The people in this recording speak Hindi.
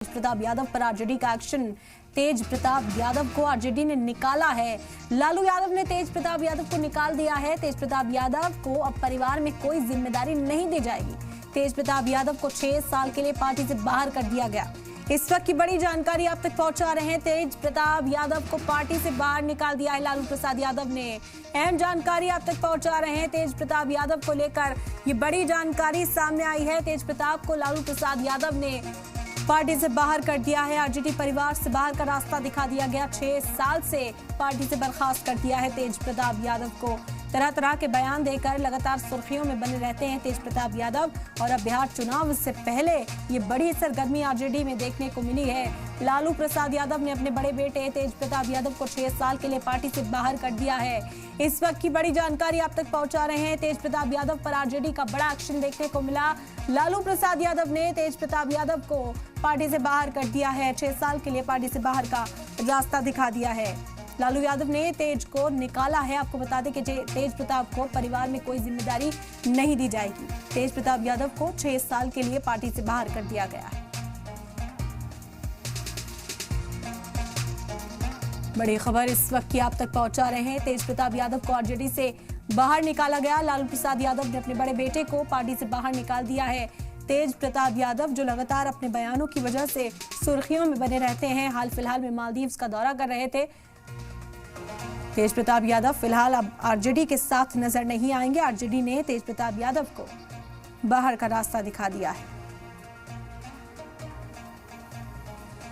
प्रताप यादव पर आरजेडी का एक्शन। तेज प्रताप यादव को आरजेडी ने निकाला है। लालू यादव ने तेज प्रताप यादव को निकाल दिया है। तेज प्रताप यादव को अब परिवार में कोई जिम्मेदारी नहीं दी जाएगी। तेज प्रताप यादव को 6 साल के लिए पार्टी से बाहर कर दिया गया। इस वक्त की बड़ी जानकारी आप तक पहुंचा रहे हैं। तेज प्रताप यादव को पार्टी से बाहर निकाल दिया है लालू प्रसाद यादव ने। अहम जानकारी आप तक पहुंचा रहे हैं। तेज प्रताप यादव को लेकर ये बड़ी जानकारी सामने आई है। तेज प्रताप को लालू प्रसाद यादव ने पार्टी से बाहर कर दिया है। आरजेडी परिवार से बाहर का रास्ता दिखा दिया गया। 6 साल से पार्टी से बर्खास्त कर दिया है तेज प्रताप यादव को। तरह तरह के बयान देकर लगातार सुर्खियों में बने रहते हैं तेज प्रताप यादव। और अब बिहार चुनाव से पहले ये बड़ी सरगर्मी आरजेडी में देखने को मिली है। लालू प्रसाद यादव ने अपने बड़े बेटे तेज प्रताप यादव को 6 साल के लिए पार्टी से बाहर कर दिया है। इस वक्त की बड़ी जानकारी आप तक पहुंचा रहे हैं। तेज प्रताप यादव पर आरजेडी का बड़ा एक्शन देखने को मिला। लालू प्रसाद यादव ने तेज प्रताप यादव को पार्टी से बाहर कर दिया है। 6 साल के लिए पार्टी से बाहर का रास्ता दिखा दिया है। लालू यादव ने तेज को निकाला है। आपको बता दें कि तेज प्रताप को परिवार में कोई जिम्मेदारी नहीं दी जाएगी। तेज प्रताप यादव को 6 साल के लिए पार्टी से बाहर कर दिया गया है। बड़ी खबर इस वक्त की आप तक पहुंचा रहे हैं। तेज प्रताप यादव को आरजेडी से बाहर निकाला गया। लालू प्रसाद यादव ने अपने बड़े बेटे को पार्टी से बाहर निकाल दिया है। तेज प्रताप यादव जो लगातार अपने बयानों की वजह से सुर्खियों में बने रहते हैं, हाल फिलहाल में मालदीव्स का दौरा कर रहे थे। तेज प्रताप यादव फिलहाल अब आरजेडी के साथ नजर नहीं आएंगे। आरजेडी ने तेज प्रताप यादव को बाहर का रास्ता दिखा दिया है।